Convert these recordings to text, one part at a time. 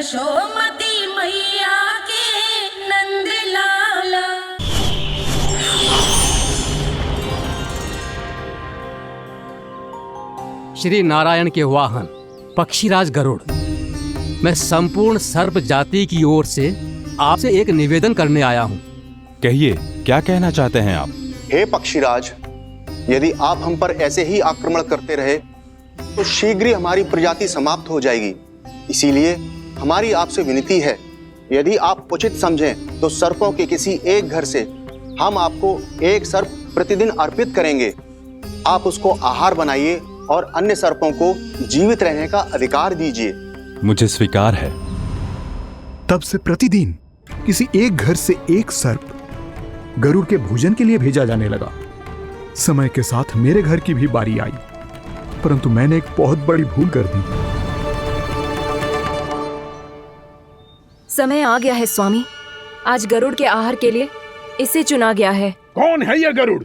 यशोमती मैया के नंद लाला। श्री नारायण के वाहन पक्षीराज गरुड़, मैं संपूर्ण सर्प जाति की ओर से आपसे एक निवेदन करने आया हूँ। कहिए, क्या कहना चाहते हैं आप? हे पक्षीराज, यदि आप हम पर ऐसे ही आक्रमण करते रहे तो शीघ्र ही हमारी प्रजाति समाप्त हो जाएगी। इसीलिए हमारी आपसे विनती है, यदि आप उचित समझें तो सर्पों के किसी एक घर से हम आपको एक सर्प प्रतिदिन अर्पित करेंगे। आप उसको आहार बनाइए और अन्य सर्पों को जीवित रहने का अधिकार दीजिए। मुझे स्वीकार है। तब से प्रतिदिन किसी एक घर से एक सर्प गरुड़ के भोजन के लिए भेजा जाने लगा। समय के साथ मेरे घर की भी बारी आई, परंतु मैंने एक बहुत बड़ी भूल कर दी। समय आ गया है स्वामी, आज गरुड़ के आहार के लिए इसे चुना गया है। कौन है यह गरुड़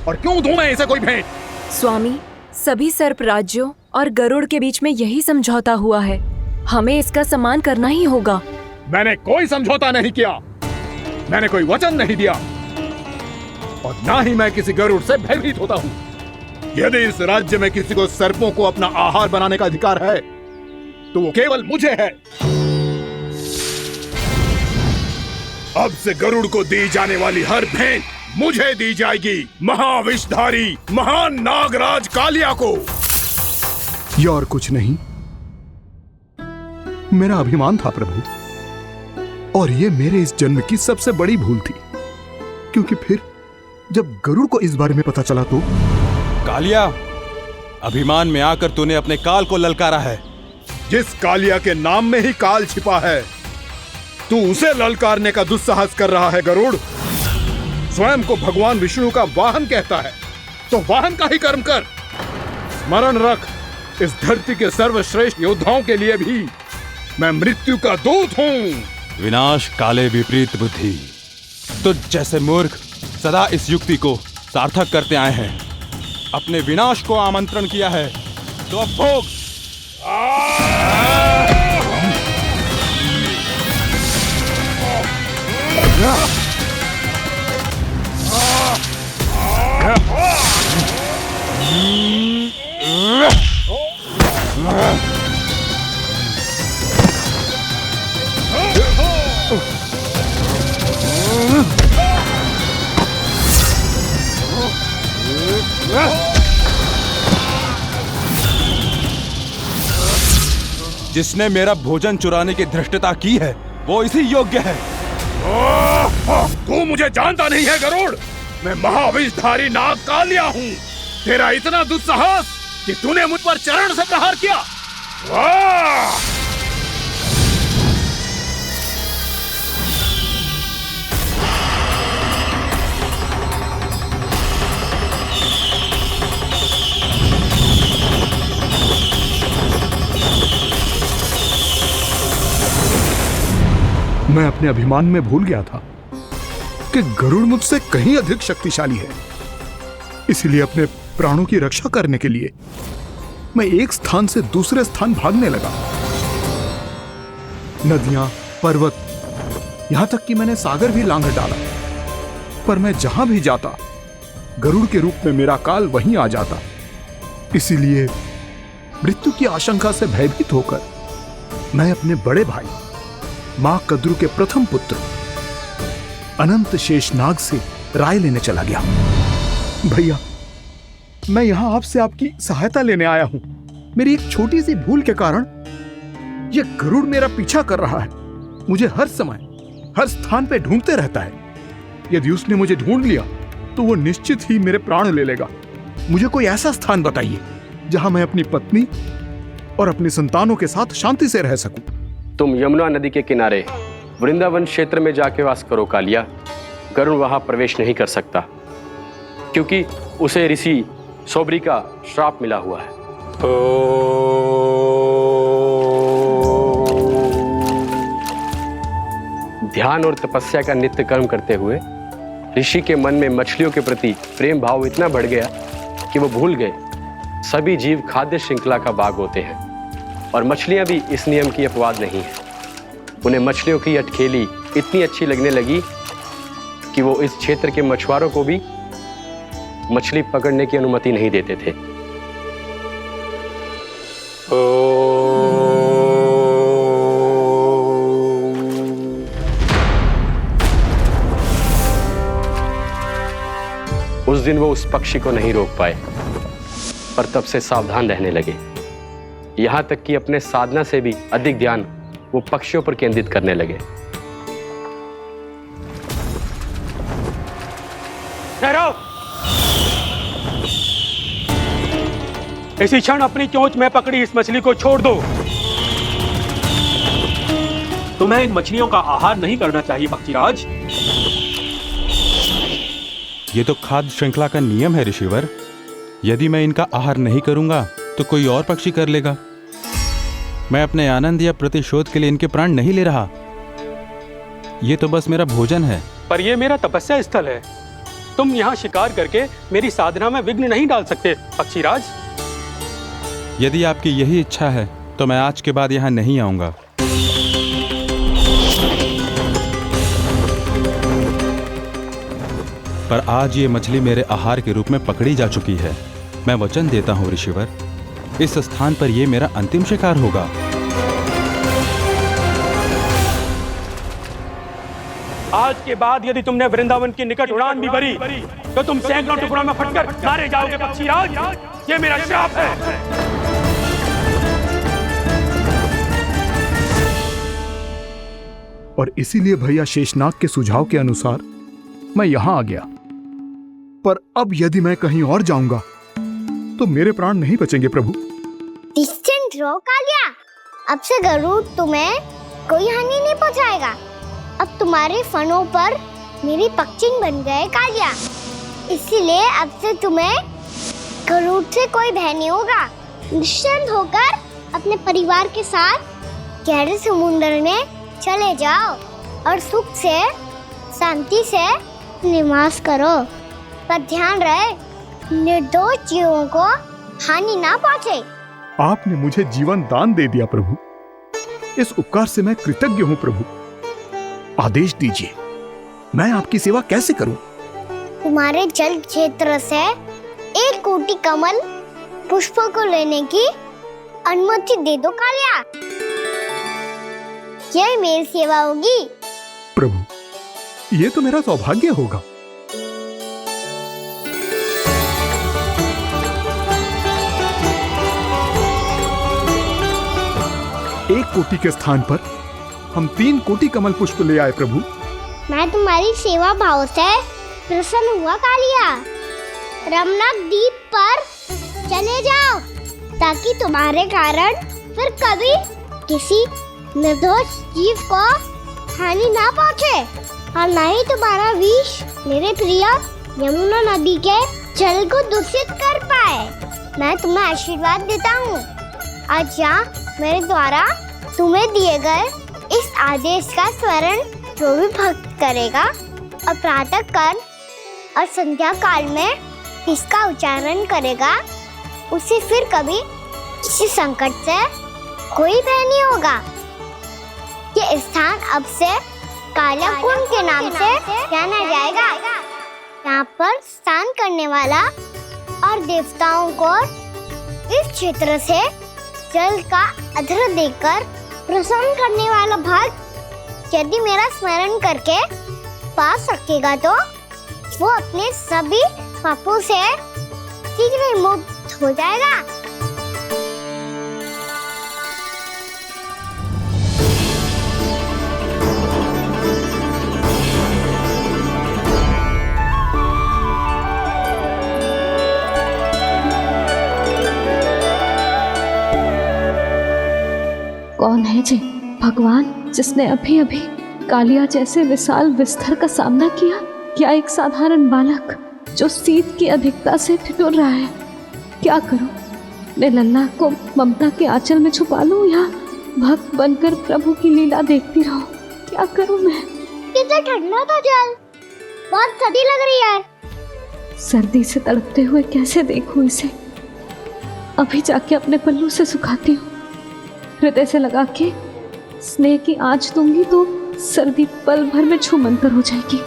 और क्यों दूं मैं इसे कोई भेंट? स्वामी, सभी सर्प राज्यों और गरुड़ के बीच में यही समझौता हुआ है, हमें इसका सम्मान करना ही होगा। मैंने कोई समझौता नहीं किया, मैंने कोई वचन नहीं दिया और ना ही मैं किसी गरुड़ से भयभीत होता हूँ। यदि इस राज्य में किसी को सर्पों को अपना आहार बनाने का अधिकार है तो वो केवल मुझे है। अब से गरुड़ को दी जाने वाली हर भेंट मुझे दी जाएगी, महाविषधारी महान नागराज कालिया को। यह और कुछ नहीं, मेरा अभिमान था प्रभु, और यह मेरे इस जन्म की सबसे बड़ी भूल थी, क्योंकि फिर जब गरुड़ को इस बारे में पता चला तो। कालिया, अभिमान में आकर तूने अपने काल को ललकारा है। जिस कालिया के नाम में ही काल छिपा है, तू उसे ललकारने का दुस्साहस कर रहा है गरुड़। स्वयं को भगवान विष्णु का वाहन कहता है तो वाहन का ही कर्म कर। स्मरण रख, इस धरती के सर्वश्रेष्ठ योद्धाओं के लिए भी मैं मृत्यु का दूत हूँ। विनाश काले विपरीत बुद्धि। तुझ जैसे मूर्ख सदा इस युक्ति को सार्थक करते आए हैं। अपने विनाश को आमंत्रण किया है तो अब भोग। जिसने मेरा भोजन चुराने की धृष्टता की है वो इसी योग्य है। तू मुझे जानता नहीं है गरुड़, मैं महाविषधारी नाग कालिया हूँ। तेरा इतना दुस्साहस कि तूने मुझ पर चरण से प्रहार किया। मैं अपने अभिमान में भूल गया था कि गरुड़ मुझसे कहीं अधिक शक्तिशाली है। इसलिए अपने प्राणों की रक्षा करने के लिए मैं एक स्थान से दूसरे स्थान भागने लगा। नदियां, पर्वत, यहां तक कि मैंने सागर भी लांघ डाला, पर मैं जहां भी जाता गरुड़ के रूप में मेरा काल वहीं आ जाता। इसीलिए मृत्यु की आशंका से भयभीत होकर मैं अपने बड़े भाई मां कद्रु के प्रथम पुत्र अनंत शेषनाग से राय लेने चला गया। भैया, मैं यहां आपसे आपकी सहायता लेने आया हूं। मेरी एक छोटी सी भूल के कारण यह गरुड़ मेरा पीछा कर रहा है। मुझे हर समय हर स्थान पे ढूंढते रहता है। यदि उसने मुझे ढूंढ लिया तो वो निश्चित ही मेरे प्राण ले लेगा। मुझे कोई ऐसा स्थान बताइए जहां मैं अपनी पत्नी और अपने संतानों के साथ शांति से रह सकूं। तुम यमुना नदी के किनारे वृंदावन क्षेत्र में जाके वास करो कालिया। गरुड़ वहां प्रवेश नहीं कर सकता क्योंकि उसे ऋषि सोबरी का श्राप मिला हुआ है। ध्यान और तपस्या का नित्य कर्म करते हुए ऋषि के मन में मछलियों के प्रति प्रेम भाव इतना बढ़ गया कि वो भूल गए सभी जीव खाद्य श्रृंखला का भाग होते हैं। और मछलियां भी इस नियम की अपवाद नहीं है। उन्हें मछलियों की अटखेली इतनी अच्छी लगने लगी कि वो इस क्षेत्र के मछुआरों को भी मछली पकड़ने की अनुमति नहीं देते थे। उस दिन वो उस पक्षी को नहीं रोक पाए, पर तब से सावधान रहने लगे। यहां तक कि अपने साधना से भी अधिक ध्यान वो पक्षियों पर केंद्रित करने लगे। ठहरो! इसी क्षण अपनी चोंच में पकड़ी इस मछली को छोड़ दो। तुम्हें इन मछलियों का आहार नहीं करना चाहिए पक्षीराज। ये तो खाद्य श्रृंखला का नियम है ऋषिवर। यदि मैं इनका आहार नहीं करूंगा तो कोई और पक्षी कर लेगा। मैं अपने आनंद या प्रतिशोध के लिए इनके प्राण नहीं ले रहा। ये तो बस मेरा भोजन है। पर यह मेरा तपस्या स्थल है। तुम यहाँ शिकार करके मेरी साधना में विघ्न नहीं डाल सकते पक्षीराज। यदि आपकी यही इच्छा है तो मैं आज के बाद यहाँ नहीं आऊंगा। पर आज ये मछली मेरे आहार के रूप में पकड़ी जा चुकी है। मैं वचन देता हूँ ऋषिवर, इस स्थान पर यह मेरा अंतिम शिकार होगा। आज के बाद यदि तुमने वृंदावन की निकट उड़ान भी भरी तो तुम सैकड़ों टुकड़ों में फटकर मारे जाओगे पक्षीराज। ये मेरा श्राप है। और इसीलिए भैया शेषनाग के सुझाव के अनुसार मैं यहां आ गया। पर अब यदि मैं कहीं और जाऊंगा तो मेरे प्राण नहीं बचेंगे प्रभु। डिस्टेंट रहो कालिया। अब से गरुड़ तुम्हें कोई हानि नहीं पहुंचाएगा। अब तुम्हारे फनों पर मेरी पक्षिंग बन गए कालिया। इसीलिए अब से तुम्हें गरुड़ से कोई भय नहीं होगा। निश्चिंत होकर अपने परिवार के साथ गहरे समुद्र में चले जाओ और सुख से शांति से निवास करो। पर ध्यान रहे निर्दोष जीवों को हानि ना पहुंचे। आपने मुझे जीवन दान दे दिया प्रभु। इस उपकार से मैं कृतज्ञ हूँ प्रभु। आदेश दीजिए, मैं आपकी सेवा कैसे करूं? तुम्हारे जल क्षेत्र से 1 कोटि कमल पुष्पों को लेने की अनुमति दे दो कालिया। यह मेरी सेवा होगी। प्रभु, ये तो मेरा सौभाग्य होगा। एक कोटि के स्थान पर हम 3 कोटि कमल पुष्प ले आए प्रभु। मैं तुम्हारी सेवा भाव से प्रसन्न हुआ कालिया। रमनाक द्वीप पर चले जाओ ताकि तुम्हारे कारण फिर कभी किसी निर्दोष जीव को हानि ना पहुंचे और न ही तुम्हारा विष मेरे प्रिय यमुना नदी के जल को दूषित कर पाए। मैं तुम्हें आशीर्वाद देता हूँ। आज यहाँ मेरे द्वारा तुम्हें दिए गए इस आदेश का स्मरण जो भी भक्त करेगा और प्रातः काल और संध्या काल में इसका उच्चारण करेगा, उसे फिर कभी किसी संकट से कोई भय नहीं होगा। ये स्थान अब से काला कुंड के नाम से जाना जाएगा। यहाँ पर स्नान करने वाला और देवताओं को इस क्षेत्र से जल का अर्घ्य देकर प्रसन्न करने वाला भक्त यदि मेरा स्मरण करके पा सकेगा तो वो अपने सभी पापों से शीघ्र ही मुक्त हो जाएगा। कौन है जी भगवान जिसने अभी अभी कालिया जैसे विशाल विस्तर का सामना किया? क्या एक साधारण बालक जो शीत की अधिकता से ठिठुर रहा है? क्या करूं? मैं लल्ला को ममता के आंचल में छुपा लूं या भक्त बनकर प्रभु की लीला देखती रहूं? क्या करूं मैं? कितना ठंडा था जल, बहुत सर्दी लग रही है। सर्दी से तड़पते हुए कैसे देखूं इसे? अभी जाके अपने पल्लू से सुखाती हूँ। हृदय से लगा के स्नेह की आँच दूंगी तो सर्दी पल भर में छूमंतर हो जाएगी।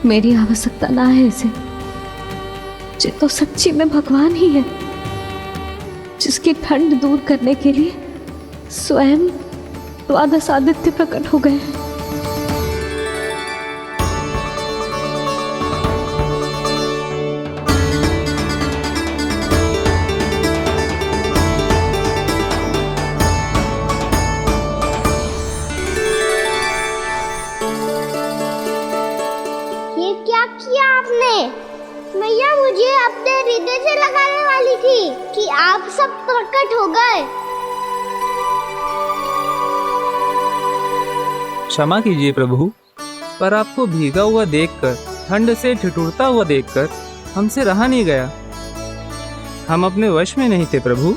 मेरी आवश्यकता ना है इसे, ये तो सच्ची में भगवान ही है, जिसकी ठंड दूर करने के लिए स्वयं द्वादश आदित्य प्रकट हो गए हैं। मैया मुझे अपने हृदय से लगाने वाली थी कि आप सब प्रकट हो गए। क्षमा कीजिए प्रभु, पर आपको भीगा हुआ देखकर, ठंड से ठिठुरता हुआ देखकर हमसे रहा नहीं गया। हम अपने वश में नहीं थे प्रभु।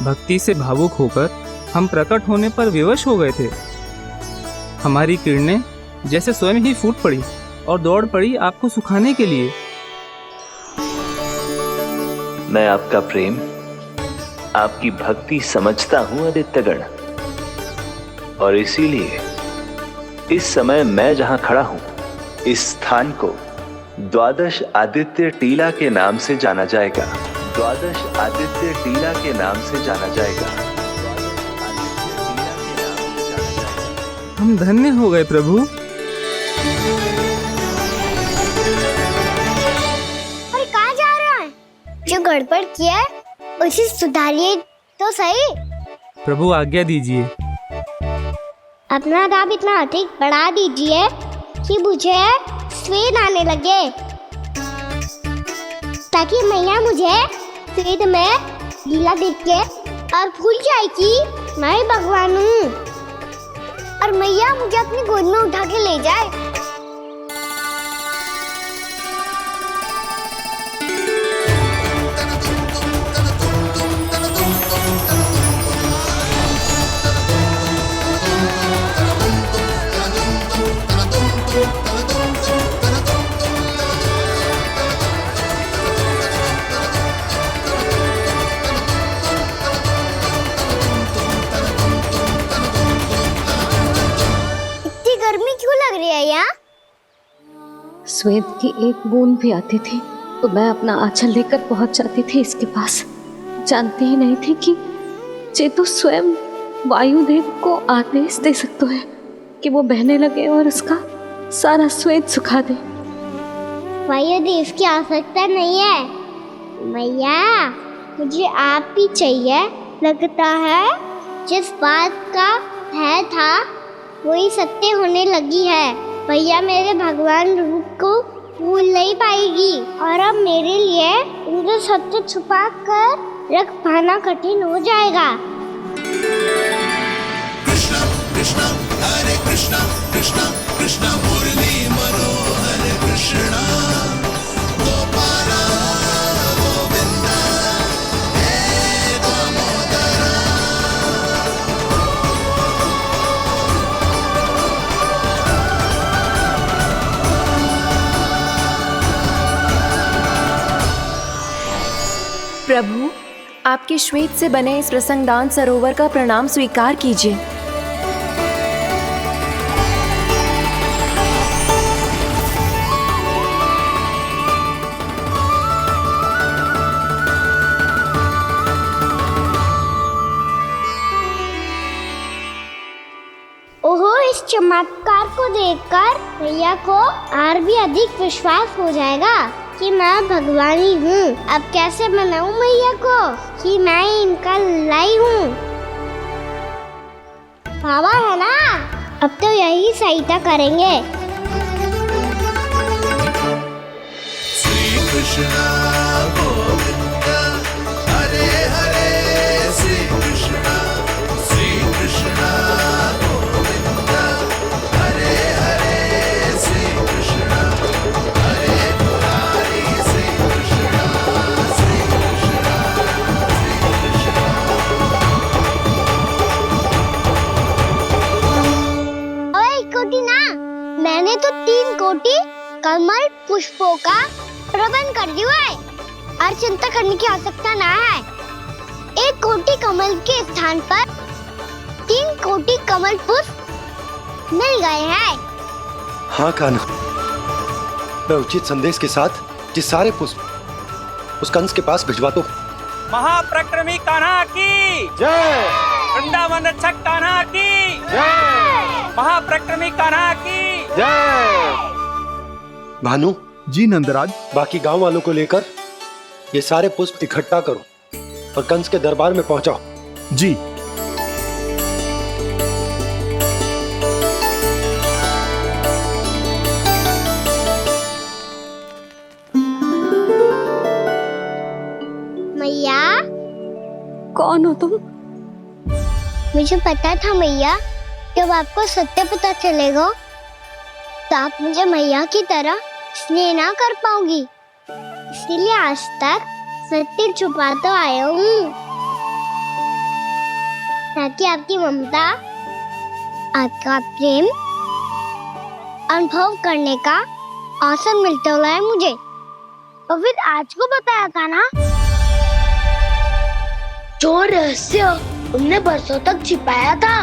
भक्ति से भावुक होकर हम प्रकट होने पर विवश हो गए थे। हमारी किरणें जैसे स्वयं ही फूट पड़ी और दौड़ पड़ी आपको सुखाने के लिए। मैं आपका प्रेम, आपकी भक्ति समझता हूं आदित्यगण, और इसीलिए इस समय मैं जहां खड़ा हूं, इस स्थान को द्वादश आदित्य टीला के नाम से जाना जाएगा। द्वादश आदित्य टीला के नाम से जाना जाएगा। हम धन्य हो गए प्रभु। और कहाँ जा रहा है? जो गड़बड़ किया है उसे सुधारिए तो सही। प्रभु आज्ञा दीजिए। अपना दाब इतना अधिक बढ़ा दीजिए कि मुझे स्वेद आने लगे, ताकि मैया मुझे स्वेद में लीला देख के और भूल जाए कि मैं भगवान हूँ, और मैया मुझे अपनी गोद में उठा के ले जाए। स्वेद की एक बूंद भी आती थी तो मैं अपना आंचल लेकर पहुंच जाती थी इसके पास। जानती ही नहीं थी कि चेतु स्वयं वायुदेव को आदेश दे सकता है कि वो बहने लगे और उसका सारा स्वेद सुखा दे। वायुदेव की आवश्यकता नहीं है मैया, मुझे आप ही चाहिए। लगता है जिस बात का भय था वही सत्य होने लगी है। भैया मेरे भगवान रूप को भूल नहीं पाएगी, और अब मेरे लिए उनके सत्य छुपा कर रख पाना कठिन हो जाएगा। कृष्णा कृष्णा हरे कृष्णा कृष्णा कृष्णा मुरली मनोहर कृष्णा गोपाला गोविंदा हे दामोदरा। प्रभु, आपके श्वेत से बने इस प्रसंगदान सरोवर का प्रणाम स्वीकार कीजिए। ओहो, इस चमत्कार को देखकर भैया को और भी अधिक विश्वास हो जाएगा कि मैं भगवानी हूँ। अब कैसे मनाऊं मैया को कि मैं इनका लाई हूँ। बाबा है ना, अब तो यही सहायता करेंगे। श्री कृष्णा गोविंदा हरे कोटि कमल पुष्पों का प्रबंध कर दिया है और चिंता करने की आवश्यकता ना है। 1 कोटि कमल के स्थान पर 3 कोटि कमल पुष्प मिल गए हैं। हाँ कान्हा, मैं उचित संदेश के साथ ये सारे पुष्प उस कंस के पास भिजवा दो। महाप्रक्रमी कान्हा की जय। वृंदावन रक्षक कान्हा की जय। महाप्रक्रमी कान्हा की जय। भानु जी नंदराज, बाकी गांव वालों को लेकर ये सारे पुष्प इकट्ठा करो और कंस के दरबार में पहुंचाओ। जी। मैया, कौन हो तुम? मुझे पता था मैया, जब आपको सत्य पता चलेगा तो आप मुझे मैया की तरह स्नेह ना कर पाओगी, इसलिए आज तक सत्य छुपाता आया हूँ ताकि आपकी ममता, आपका प्रेम अनुभव करने का अवसर मिलता हुआ मुझे। और फिर आज को बताया था ना, जो रहस्य तुमने बरसों तक छिपाया था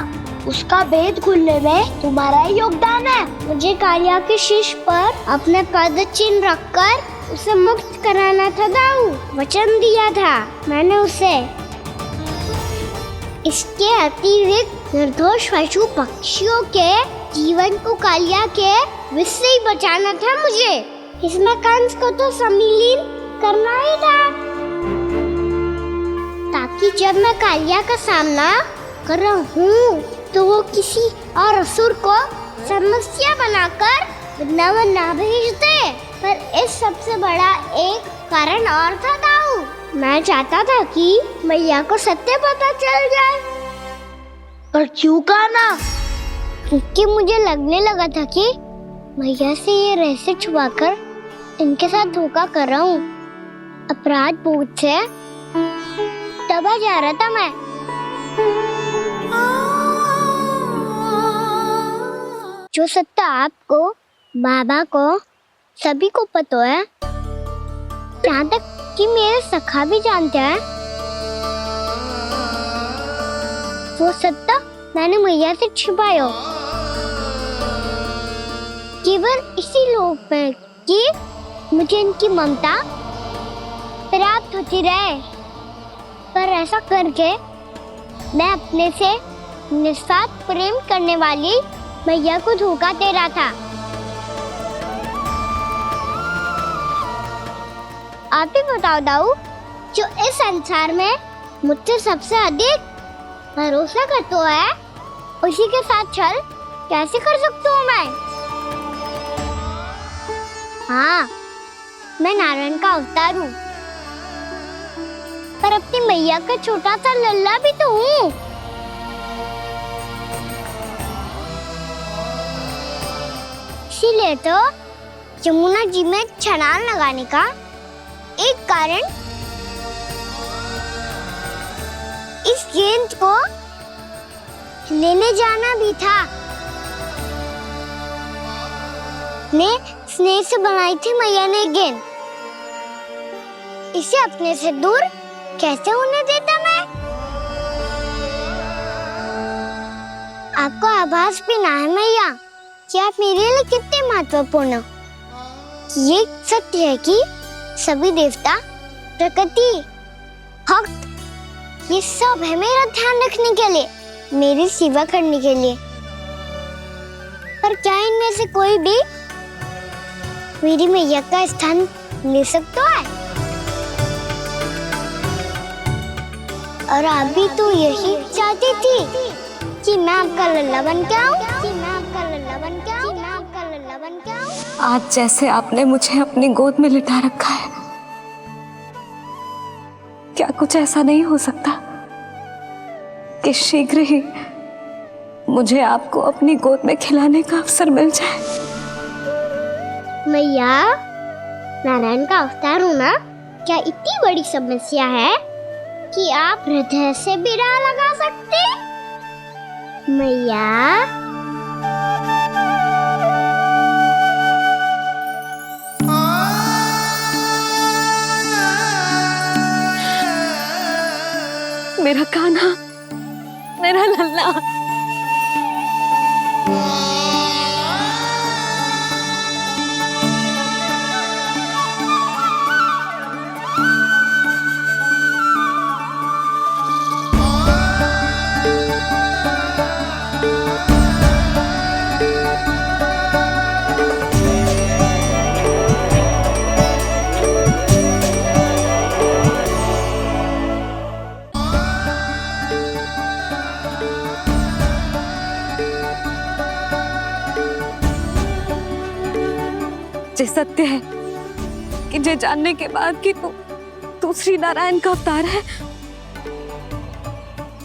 उसका भेद खुलने में तुम्हारा ही योगदान है। मुझे कालिया के शीश पर अपने पद चिन्ह रखकर उसे मुक्त कराना था दाऊ, वचन दिया था मैंने उसे। इसके अतिरिक्त निर्दोष पशु पक्षियों के जीवन को कालिया के विष से ही बचाना था मुझे। इसमें कंस को तो सम्मिलित करना ही था, ताकि जब मैं कालिया का सामना कर रहा हूँ तो वो किसी और असुर को समस्या बनाकर वृंदावन ना भेज दे। पर इस सबसे बड़ा एक कारण और था दाऊ, मैं चाहता था कि मैया को सत्य पता चल जाए। पर क्यों कान्हा? क्योंकि मुझे लगने लगा था कि मैया से ये रहस्य छुपाकर इनके साथ धोखा कर रहा हूँ। अपराध बोध से दबा जा रहा था मैं। जो सत्य आपको, बाबा को, सभी को पता है, यहाँ तक कि मेरे सखा भी जानते हैं, वो सत्य मैंने मैया से छिपाया केवल इसी लोक में कि मुझे इनकी ममता प्राप्त होती रहे। पर ऐसा करके मैं अपने से निस्वार्थ प्रेम करने वाली मैया को धोखा दे रहा था। आप ही बताओ दाऊ, जो इस संसार में मुझसे सबसे अधिक भरोसा करता है, उसी के साथ छल कैसे कर सकता हूँ मैं? हाँ, मैं नारायण का अवतार हूँ, पर अपनी मैया का छोटा सा लल्ला भी तो हूँ। इसीलिए तो यमुना जी में छलांग लगाने का एक कारण इस गेंद को लेने जाना भी था। ने स्नेह से बनाई थी मैया ने गेंद, इसे अपने से दूर कैसे होने देता मैं? आपको आभास भी ना है मैया कि आप मेरे लिए कितने महत्वपूर्ण हो। ये सत्य है कि सभी देवता, प्रकृति, भक्त, ये सब है मेरा ध्यान रखने के लिए, मेरी सेवा करने के लिए। पर क्या इनमें से कोई भी मेरी मैया का स्थान ले सकता है? और आप भी तो यही चाहती थी कि मैं आपका लल्ला बन के आऊं, कि मैं आपका लल्ला बन के आऊं, कि मैं आपका लल्ला बन के आऊं। आज जैसे आपने मुझे अपनी गोद में लिटा रखा है, क्या कुछ ऐसा नहीं हो सकता कि शीघ्र ही मुझे आपको अपनी गोद में खिलाने का अवसर मिल जाए? मैया, नारायण का अवतार हूँ ना, क्या इतनी बड़ी समस्या है कि आप हृदय से भी ना लगा सकते? मैया, मेरा कान्हा, मेरा लल्ला। जे सत्य है कि जे जानने के बाद कि तू श्री नारायण का अवतार है,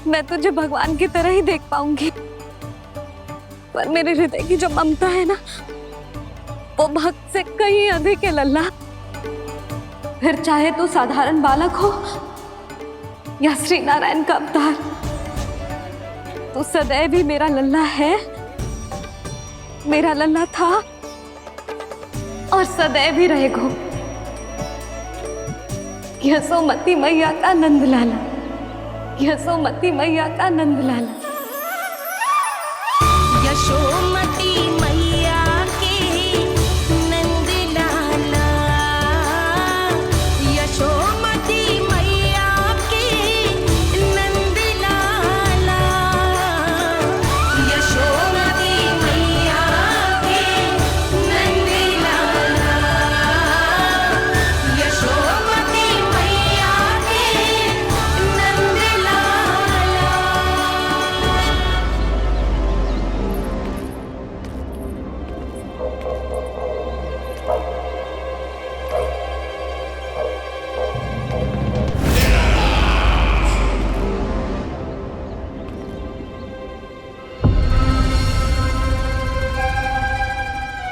मैं तुझे भगवान की तरह ही देख पाऊंगी। पर मेरे हृदय की जो ममता है ना, वो भक्त से कहीं अधिक है लल्ला। फिर चाहे तू साधारण बालक हो या श्री नारायण का अवतार, तू सदैव ही मेरा लल्ला है, मेरा लल्ला था और सदैव ही रहेगा। यशोमती मैया का नंद लाला, यशोमती मैया का नंद लाला। यशोमती मैया के नंद लाला, यशोमती मैया के नंद लाला, यशोमती मैया के नंद लाला, यशोमती मैया के नंद लाला।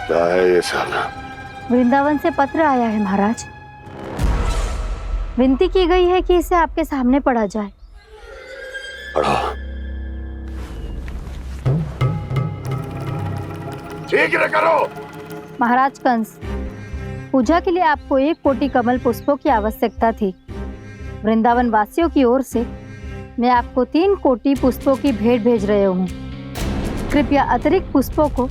क्या है ये साला? वृंदावन से पत्र आया है महाराज। विनती की गई है कि इसे आपके सामने पढ़ा जाए। पढ़ो। शीघ्र करो। महाराज कंस, पूजा के लिए आपको 1 कोटि कमल पुष्पों की आवश्यकता थी। वृंदावन वासियों की ओर से मैं आपको 3 कोटि पुष्पों की भेंट भेज रहे हूँ। कृपया अतिरिक्त पुष्पों को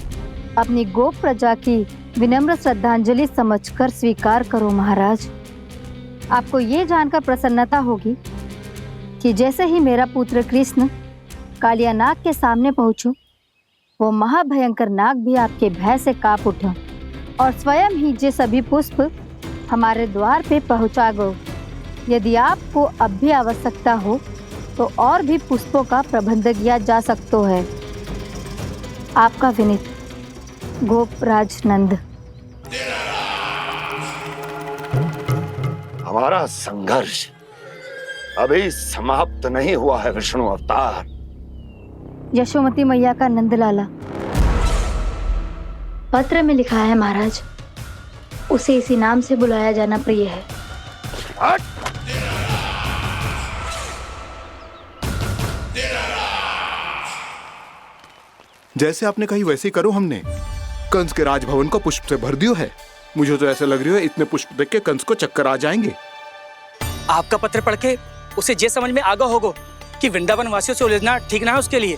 अपनी गोप प्रजा की विनम्र श्रद्धांजलि समझकर स्वीकार करो महाराज। आपको ये जानकर प्रसन्नता होगी कि जैसे ही मेरा पुत्र कृष्ण कालिया नाग के सामने पहुंचो, वो महाभयंकर नाग भी आपके भय से कांप उठा और स्वयं ही ये सभी पुष्प हमारे द्वार पे पहुंचा गो। यदि आपको अब भी आवश्यकता हो तो और भी पुष्पों का प्रबंध किया जा सकता है। आपका विनीत गोपराज नंद। हमारा संघर्ष अभी समाप्त नहीं हुआ है विष्णु अवतार। यशोमती मैया का नंदलाला। पत्र में लिखा है महाराज, उसे इसी नाम से बुलाया जाना प्रिय है। जैसे आपने कही वैसे ही करो। हमने कंस के राजभवन को पुष्प से भर दियो है। मुझे तो ऐसा लग रही है इतने पुष्प देख के कंस को चक्कर आ जाएंगे। आपका पत्र पढ़ के उसे ये समझ में आगा होगा कि वृंदावन वासियों से उलझना ठीक ना है उसके लिए।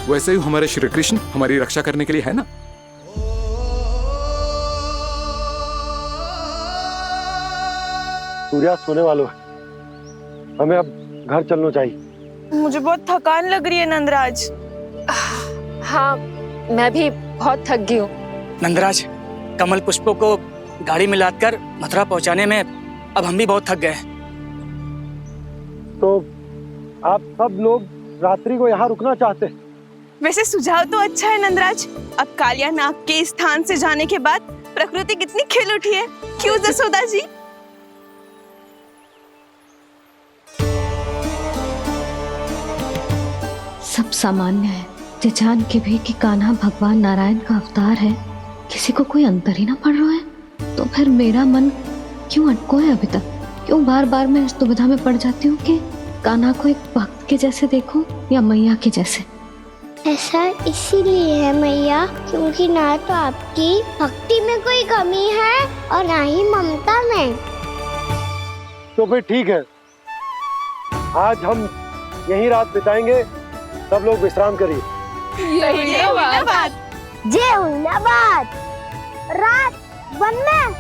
वैसे ही हमारे श्री कृष्ण हमारी रक्षा करने के लिए है ना। सूर्यास्त होने वाला है, हमें अब घर चलना चाहिए। मुझे बहुत थकान लग रही है नंदराज। हाँ, मैं भी बहुत थक गई हूँ। नंदराज, कमल पुष्पों को गाड़ी में लादकर मथुरा पहुंचाने में अब हम भी बहुत थक गए। तो आप सब लोग रात्रि को यहाँ रुकना चाहते हैं? वैसे सुझाव तो अच्छा है नंदराज। अब कालिया नाग के स्थान से जाने के बाद प्रकृति कितनी खिल उठी है, क्यों जसोदा जी? सब सामान्य है। ये जान के भी कि कान्हा भगवान नारायण का अवतार है, किसी को कोई अंतर ही ना पड़ रहा है, तो फिर मेरा मन क्यों अटको है अभी तक? क्यों बार बार मैं इस दुविधा में पड़ जाती हूँ कि कान्हा को एक भक्त के जैसे देखूं या मैया के जैसे? ऐसा इसीलिए है मैया क्योंकि ना तो आपकी भक्ति में कोई कमी है और ना ही ममता में। तो फिर ठीक है, आज हम यहीं रात बिताएंगे। सब लोग विश्राम करिए। जय हुन्नाबाद। रात वन में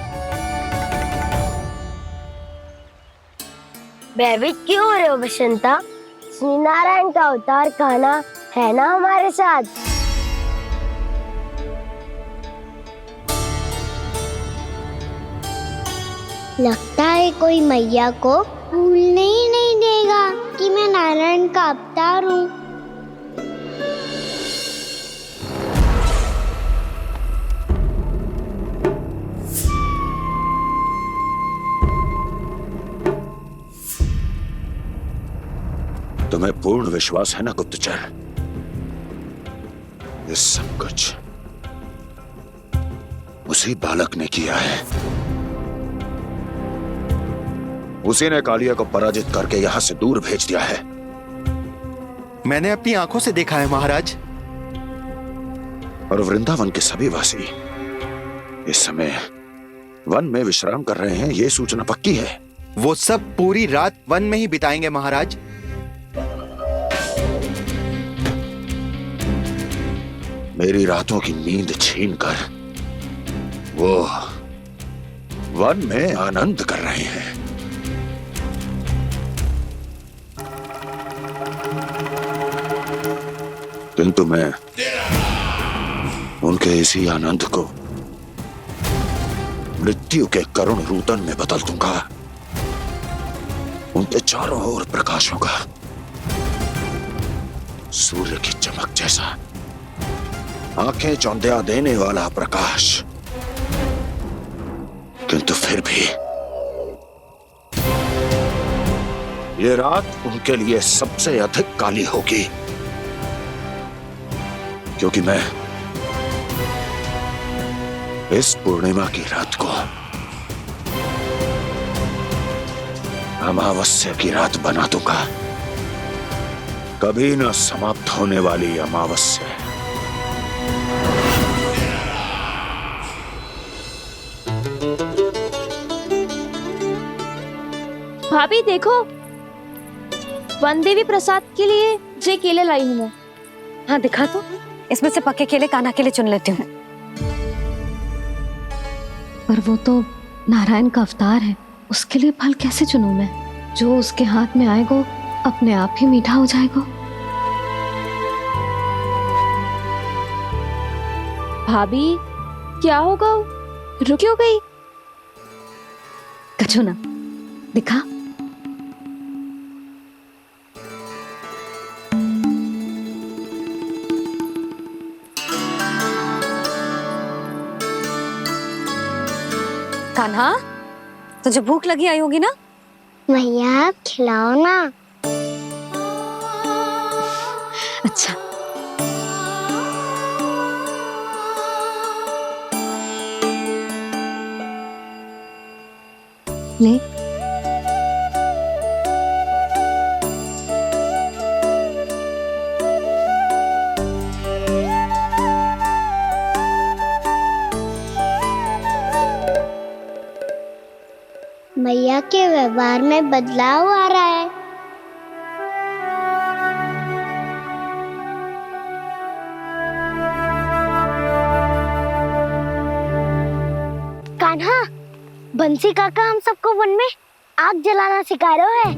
भयभीत क्यों हो रहे हो बसंता? श्री नारायण का अवतार कहना है ना हमारे साथ। लगता है कोई मैया को भूलने ही नहीं देगा कि मैं नारायण का अवतार हूँ। तुम्हें पूर्ण विश्वास है ना गुप्तचर? ये सब कुछ उसी बालक ने किया है। उसी ने कालिया को पराजित करके यहां से दूर भेज दिया है। मैंने अपनी आंखों से देखा है महाराज। और वृंदावन के सभी वासी इस समय वन में विश्राम कर रहे हैं, ये सूचना पक्की है। वो सब पूरी रात वन में ही बिताएंगे महाराज। मेरी रातों की नींद छीनकर वो वन में आनंद कर रहे हैं। किंतु मैं उनके इसी आनंद को मृत्यु के करुण रूतन में बदल दूंगा। उनके चारों ओर प्रकाश होगा, सूर्य की चमक जैसा, आंखें चौंधिया देने वाला प्रकाश। किंतु फिर भी ये रात उनके लिए सबसे अधिक काली होगी, क्योंकि मैं इस पूर्णिमा की रात को अमावस्या की रात बना दूंगा। कभी न समाप्त होने वाली अमावस्या। भाभी देखो, वन देवी प्रसाद के लिए जे केले लाई हूँ मैं। हाँ दिखा तो, इसमें से पक्के केले कान्हा के लिए चुन लेती हूँ। पर वो तो नारायण का अवतार है, उसके लिए फल कैसे चुनूं मैं? जो उसके हाथ में आएगा अपने आप ही मीठा हो जाएगा। भाभी क्या होगा? रुकी हो गई? कछू ना दिखा। कान्हा, तुझे भूख लगी आई होगी ना? भैया खिलाओ ना। अच्छा। ले। भैया के व्यवहार में बदलाव आ रहा है। कान्हा, बंसी काका हम सबको वन में आग जलाना सिखा रहे हैं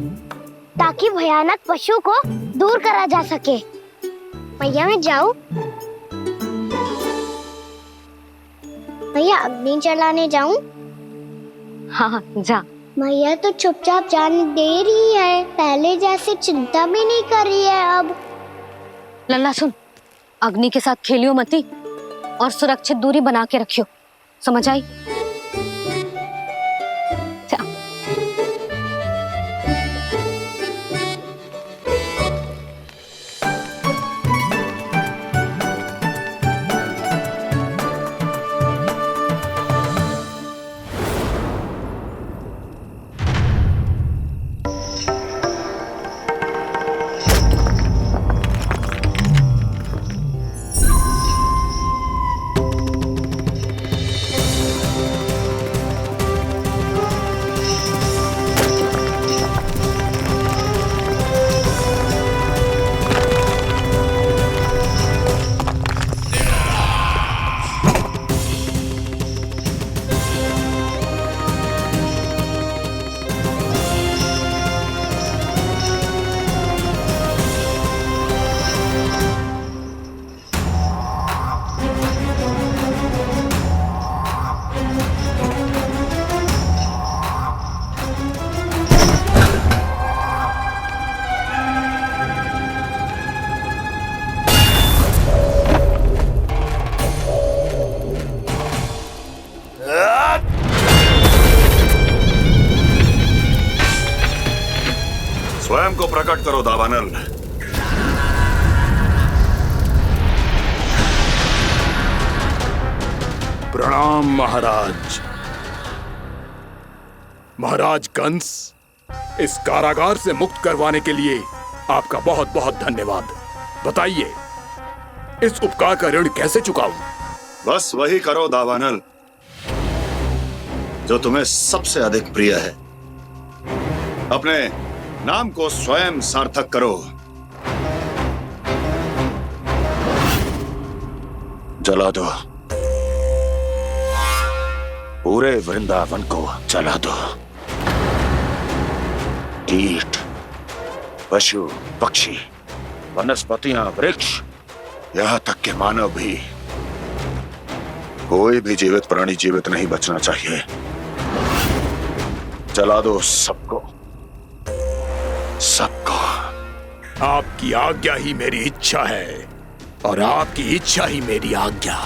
ताकि भयानक पशु को दूर करा जा सके। भैया मैं जाऊं? भैया अग्नि जलाने जाऊं? हाँ जा। मैया तो चुपचाप जाने दे रही है, पहले जैसे चिंता भी नहीं कर रही है अब। लल्ला सुन, अग्नि के साथ खेलियो मती और सुरक्षित दूरी बना के रखियो, समझ आई? स्वयं को प्रकट करो दावानल। प्रणाम महाराज। महाराज कंस, इस कारागार से मुक्त करवाने के लिए आपका बहुत बहुत धन्यवाद। बताइए, इस उपकार का ऋण कैसे चुकाऊं? बस वही करो दावानल जो तुम्हें सबसे अधिक प्रिय है। अपने नाम को स्वयं सार्थक करो। जला दो, पूरे वृंदावन को जला दो। कीट, पशु, पक्षी, वनस्पतियां, वृक्ष, यहां तक के मानव भी, कोई भी जीवित प्राणी जीवित नहीं बचना चाहिए। जला दो सबको, सबको। आपकी आज्ञा ही मेरी इच्छा है और आपकी इच्छा ही मेरी आज्ञा।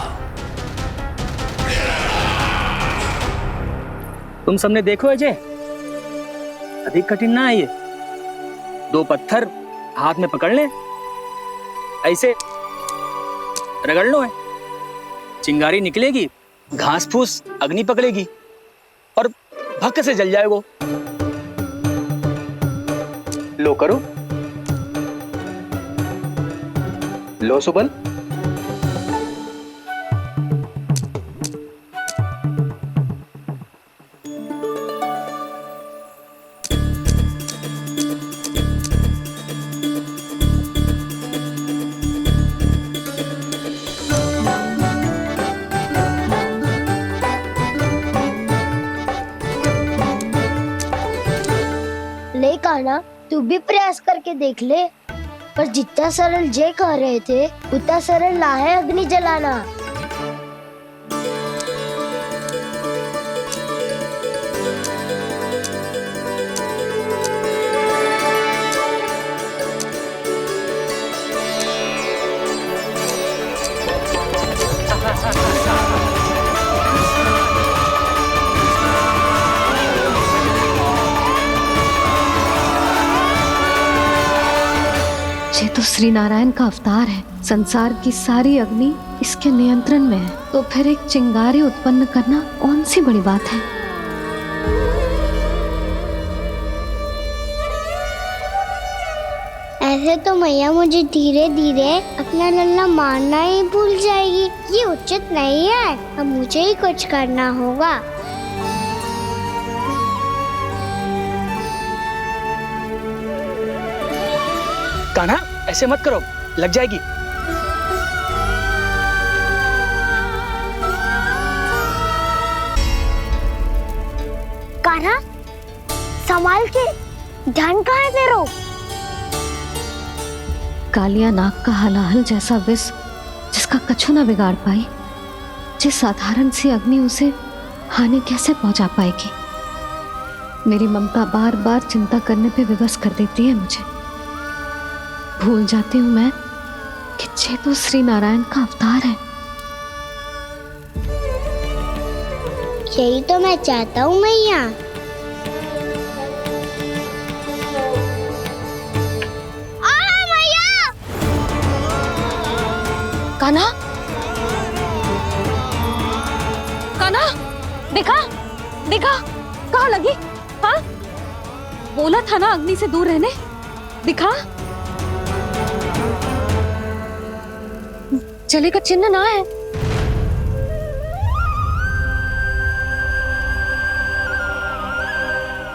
तुम सबने देखो अजय, अधिक कठिन ना है ये। 2 पत्थर हाथ में पकड़ ले, ऐसे रगड़ लो है, चिंगारी निकलेगी, घास फूस अग्नि पकड़ेगी और भक्क से जल जाएगा। लो करो, लो सुबल। ले कान्हा, तू भी प्रयास करके देख ले। पर जितना सरल जय कह रहे थे उतना सरल ना है अग्नि जलाना। ये तो श्री नारायण का अवतार है। संसार की सारी अग्नि इसके नियंत्रण में है, तो फिर एक चिंगारी उत्पन्न करना कौन सी बड़ी बात है। ऐसे तो मैया मुझे धीरे धीरे अपना लल्ला मारना ही भूल जाएगी। ये उचित नहीं है, अब मुझे ही कुछ करना होगा। कान्हा, ऐसे मत करो, लग जाएगी। कान्हा, संभाल के, ध्यान कहाँ है तेरो? कालिया नाग का हलाहल जैसा विष जिसका कछु न बिगाड़ पाई, जिस साधारण सी अग्नि उसे हानि कैसे पहुंचा पाएगी। मेरी ममता बार बार चिंता करने पे विवश कर देती है मुझे। भूल जाती हूँ मैं कि ये तो श्री नारायण का अवतार है। यही तो मैं चाहता हूँ मैया। मैया! कान्हा, कान्हा, देखा देखा, कहाँ लगी? हाँ, बोला था ना अग्नि से दूर रहने। दिखा, जले का चिन्ह ना है।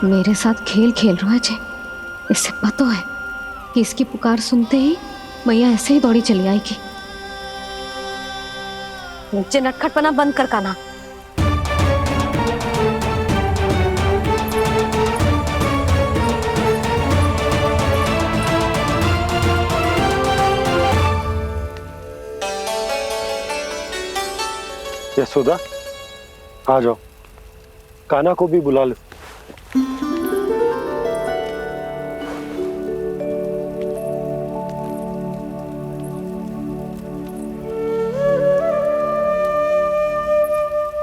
मेरे साथ खेल खेल रहा है जे। इससे पता है कि इसकी पुकार सुनते ही मैया ऐसे ही दौड़ी चली आएगी। नीचे नटखटपना बंद कर कान्हा। यशोदा, आ जाओ, कान्हा को भी बुला लो।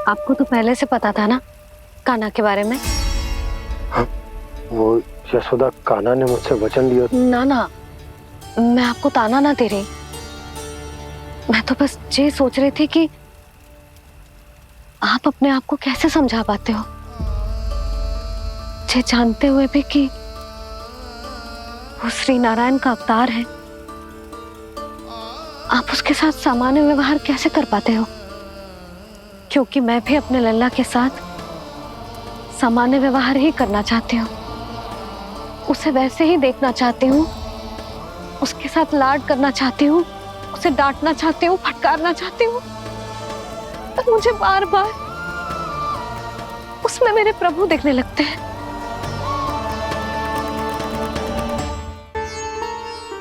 आपको तो पहले से पता था ना कान्हा के बारे में? हाँ, वो यशोदा, कान्हा ने मुझसे वचन लिया। ना ना, मैं आपको ताना ना दे रही। मैं तो बस ये सोच रही थी कि आप अपने आप को कैसे समझा पाते हो, ये जानते हुए भी कि वो श्री नारायण का अवतार है। आप उसके साथ सामान्य व्यवहार कैसे कर पाते हो? क्योंकि मैं भी अपने लल्ला के साथ सामान्य व्यवहार ही करना चाहती हूँ, उसे वैसे ही देखना चाहती हूँ, उसके साथ लाड करना चाहती हूँ, उसे डांटना चाहती हूँ, फटकारना चाहती हूँ, पर मुझे बार बार उसमें मेरे प्रभु दिखने लगते हैं।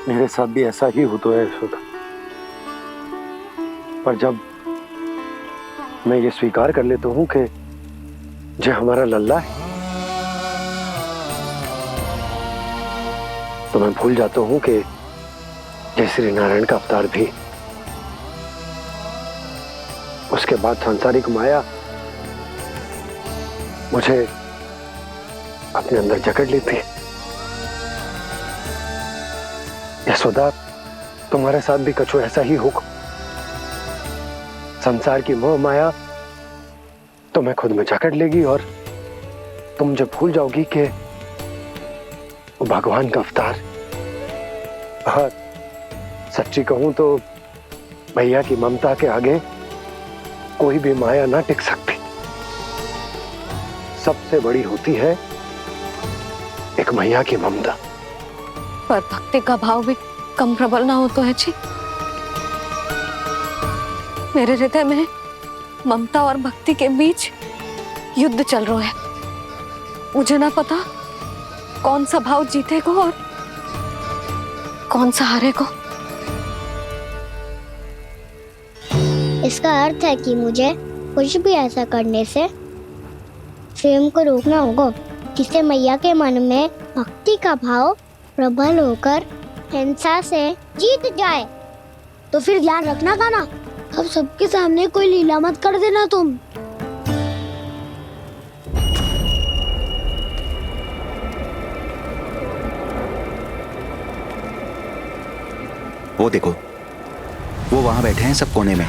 मेरे साथ भी ऐसा ही होता है यशोदा, पर जब मैं ये स्वीकार कर लेता हूँ कि जो हमारा लल्ला है, तो मैं भूल जाता हूँ कि जय श्री नारायण का अवतार भी। उसके बाद सांसारिक माया मुझे अपने अंदर जकड़ लेती है। यशोदा, तुम्हारे साथ भी कछु ऐसा ही होगा। संसार की मोह माया तुम्हें खुद में जकड़ लेगी और तुम जब भूल जाओगी कि वो भगवान का अवतार। और सच्ची कहूं तो भैया की ममता के आगे कोई भी माया ना टिक सकती। सबसे बड़ी होती है एक मैया की ममता। पर भक्ति का भाव भी कम प्रबल ना हो तो है जी। मेरे हृदय में ममता और भक्ति के बीच युद्ध चल रहा है। मुझे ना पता कौन सा भाव जीतेगा और कौन सा हारेगा। इसका अर्थ है कि मुझे कुछ भी ऐसा करने से स्वयं को रोकना होगा जिससे मैया के मन में भक्ति का भाव प्रबल होकर हिंसा से जीत जाए। तो फिर ध्यान रखना कान्हा, अब सबके सामने कोई लीला मत कर देना तुम। वो देखो, वो वहां बैठे हैं सब कोने में।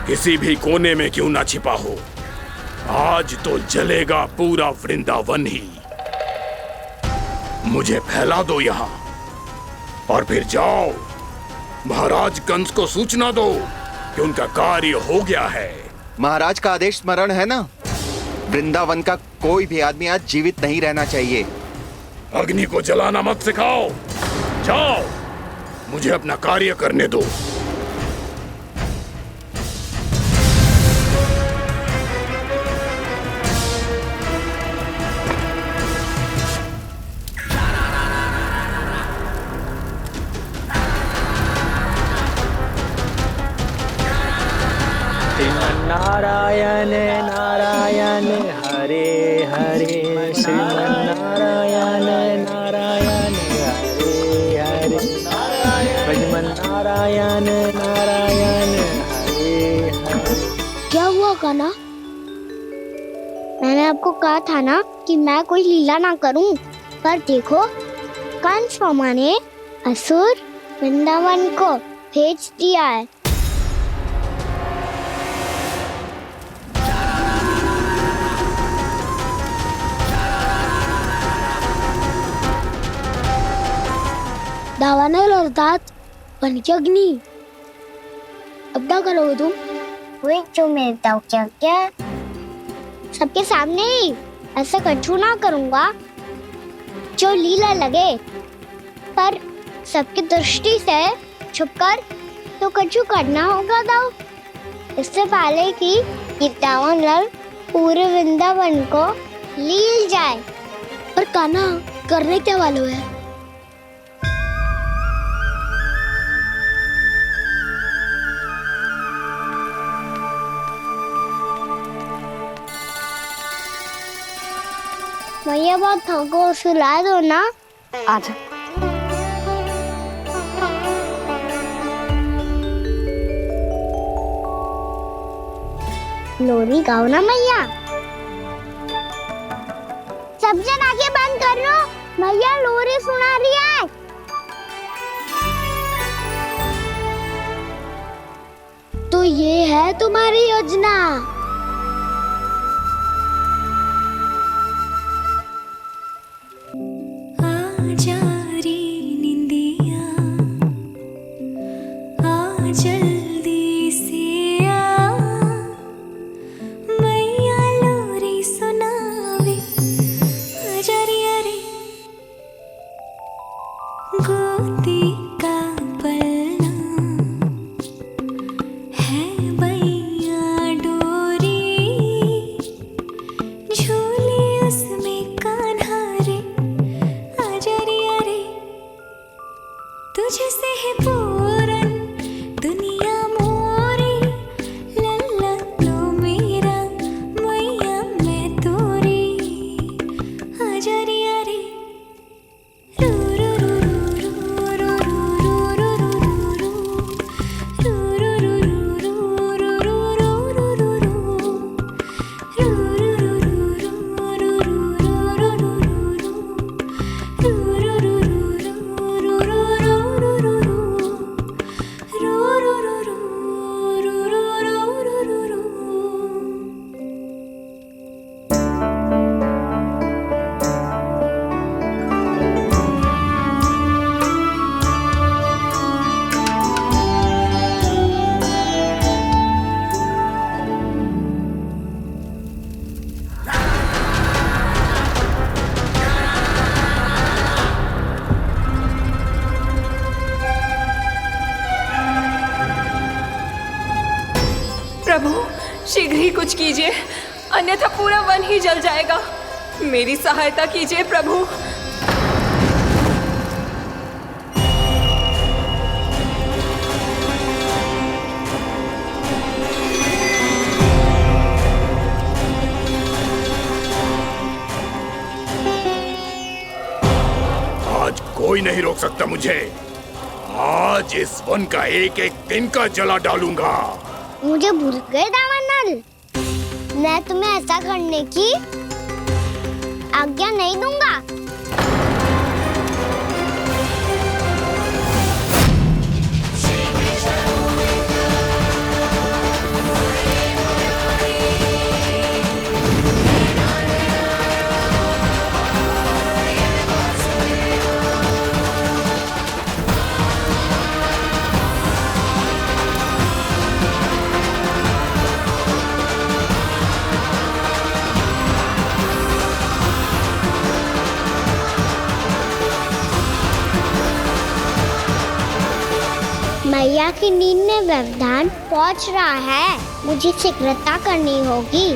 किसी भी कोने में क्यों ना छिपा हो, आज तो जलेगा पूरा वृंदावन ही। मुझे फैला दो यहाँ और फिर जाओ महाराज कंस को सूचना दो कि उनका कार्य हो गया है। महाराज का आदेश स्मरण है ना, वृंदावन का कोई भी आदमी आज जीवित नहीं रहना चाहिए। अग्नि को जलाना मत सिखाओ, जाओ मुझे अपना कार्य करने दो। नारायण नारायण हरे हरे, श्रीमन्नारायण नारायण हरे हरे, श्रीमन्नारायण नारायण हरे हरे। क्या हुआ कान्हा? मैंने आपको कहा था ना कि मैं कोई लीला ना करूं, पर देखो कंस मामा ने असुर वृंदावन को भेज दिया है। दावानल और दांत बन के अग्नि। अब क्या करोगे तुम? वही जो मेरे दाव क्या क्या सबके सामने ही ऐसा कछु ना करूंगा जो लीला लगे, पर सबकी दृष्टि से छुपकर तो कछु करना होगा दाव। इससे पहले कि ये दावानल पूरे वृंदावन को लील जाए। पर कान्हा करने क्या वाले है? भैया बहुत थको, सुला दो ना। आजा। लोरी गाओ ना मैया। सब जन आंखें बंद कर लो, मैया लोरी सुना रही है। तो ये है तुम्हारी योजना। आजा रे निंदिया, आ जल्दी से आ, मैया लोरी सुनावे, आजा रे अरे गोदी का पलना है मैया डोरी, झूले उसमें कान्हा रे, आजा रे अरे तुझसे है पूरन दुनिया मोरी, लल्ला तो मेरा मैया मैं तोरी, आजा रे अरे रू रू रू रू रू रू रू रू प्रभु शीघ्र ही कुछ कीजिए, अन्यथा पूरा वन ही जल जाएगा। मेरी सहायता कीजिए प्रभु। आज कोई नहीं रोक सकता मुझे। आज इस वन का एक एक तिनका जला डालूंगा। मुझे भूल गए दामनल, मैं तुम्हें ऐसा करने की आज्ञा नहीं दूंगा। मैया की नींद में व्यवधान पहुंच रहा है, मुझे शीघ्रता करनी होगी।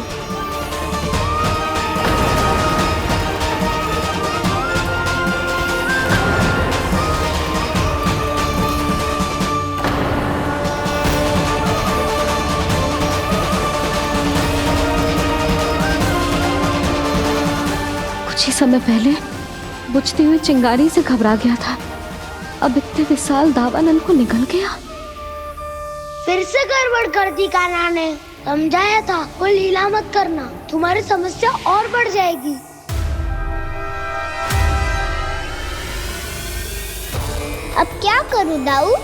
कुछ ही समय पहले बुझती हुई चिंगारी से घबरा गया था, अब इतने विशाल दावानल को निगल गया। फिर से गड़बड़ कर दी कान्हा ने। समझाया था कोई लीला मत करना, तुम्हारी समस्या और बढ़ जाएगी। अब क्या करूं दाऊ?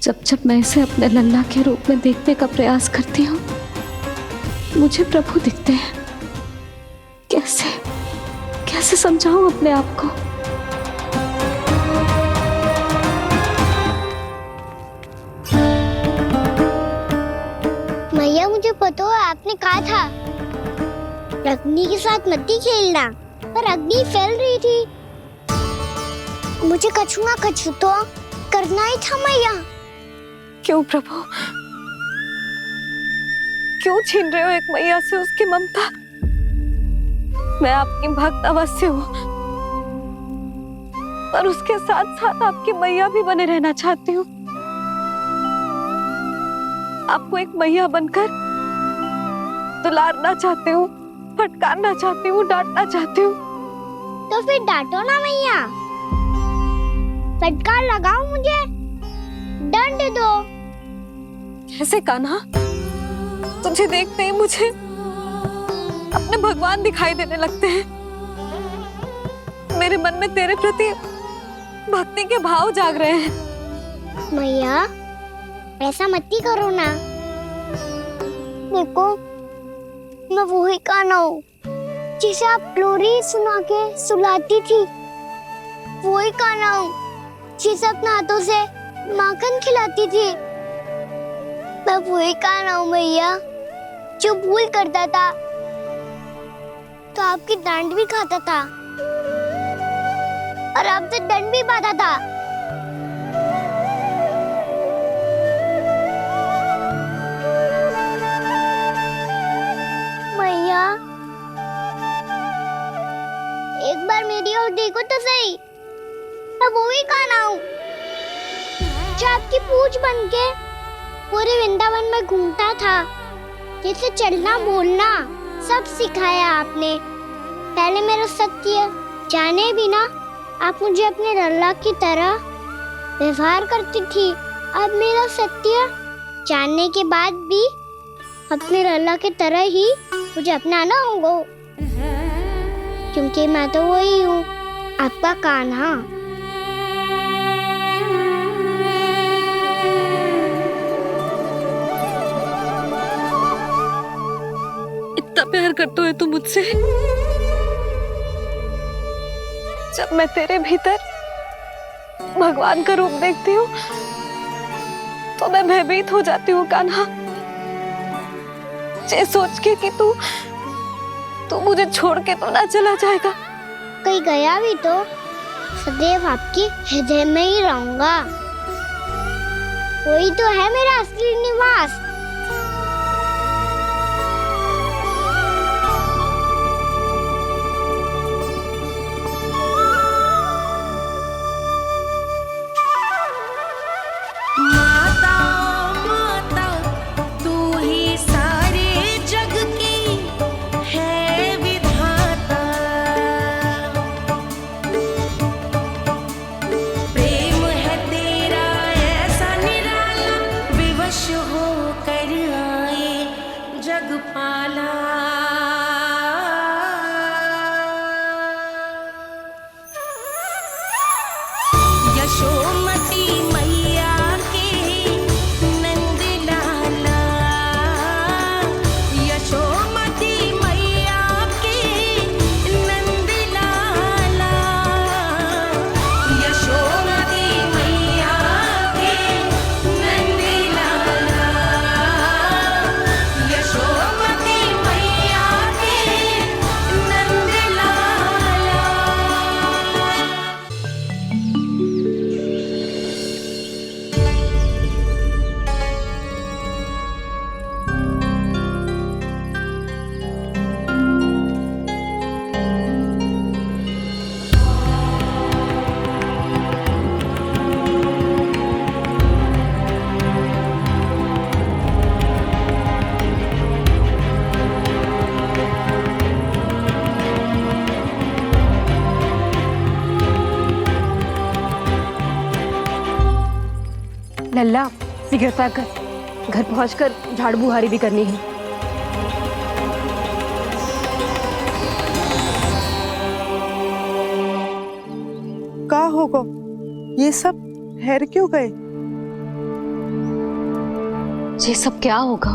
जब जब मैं इसे अपने लल्ला के रूप में देखने का प्रयास करती हूँ, मुझे प्रभु दिखते हैं। कैसे कैसे समझाऊं अपने आप को? मैया मुझे पता है आपने कहा था अग्नि के साथ मत ही खेलना, पर अग्नि फैल रही थी। मुझे कछु ना कछु तो करना ही था मैया। क्यों प्रभु, क्यों छीन रहे हो एक मैया से उसकी ममता? मैं आपकी भक्त अवश्य हूँ, पर उसके साथ साथ आपकी मैया भी बने रहना चाहती हूँ। आपको एक मैया बनकर दुलारना चाहती हूँ, फटकारना चाहती हूँ, डांटना चाहती हूँ। तो फिर डांटो ना मैया, फटकार लगाओ, मुझे दंड दो। कैसे कान्हा? तुझे देखते ही मुझे अपने भगवान दिखाई देने लगते हैं। मेरे मन में तेरे प्रति भक्ति के भाव जाग रहे हैं। मैया ऐसा मत ही करो ना। देखो मैं वही कान्हा हूँ जिसे आप लोरी सुना के सुलाती थी। वही कान्हा हूँ जिसे अपने हाथों से माखन खिलाती थी। मैं वही कान्हा हूँ मैया जो भूल करता था तो आपकी डांट भी खाता था और आपसे दंड भी पाता था। मैया एक बार मेरी ओर देखो तो सही। मैं वो ही कान्हा हूँ जो आपकी पूंछ बनके पूरे वृंदावन में घूमता था। जैसे चलना बोलना सब सिखाया आपने। पहले मेरा सत्य जाने बिना आप मुझे अपने लल्ला की तरह व्यवहार करती थी। अब मेरा सत्य जानने के बाद भी अपने लल्ला की तरह ही मुझे अपनाना होगा, क्योंकि मैं तो वही हूँ, आपका कान्हा। इतना प्यार करते हो तुम मुझसे? जब मैं तेरे भीतर भगवान का रूप देखती हूँ तो मैं भयभीत हो जाती हूँ कान्हा। ये सोच के कि तू मुझे छोड़ के तो ना चला जाएगा। कहीं गया भी तो सदैव आपके हृदय में ही रहूंगा। वही तो है मेरा असली निवास। लल्ला शीघ्र पैक कर, घर पहुंचकर झाड़ बुहारी भी करनी है। का होगा? ये सब ठहर क्यों गए? ये सब क्या होगा?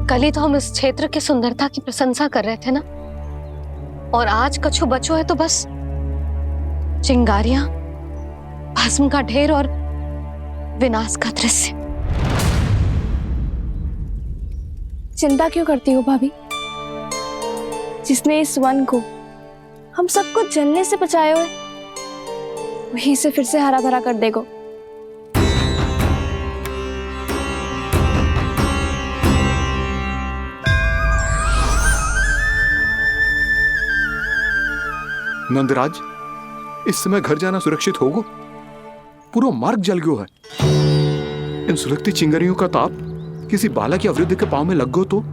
कल ही तो हम इस क्षेत्र की सुंदरता की प्रशंसा कर रहे थे ना, और आज कछु बचो है तो बस चिंगारियां, भस्म का ढेर और विनाश का दृश्य। चिंता क्यों करती हो भाभी? जिसने इस वन को हम सबको जलने से बचाए हुए, वही से फिर से हरा भरा कर देगा। नंदराज, इस समय घर जाना सुरक्षित होगो? पूरा मार्ग जल गयो है। इन सुलगती चिंगारियों का ताप किसी बालक या वृद्ध के पांव में लग गयो तो?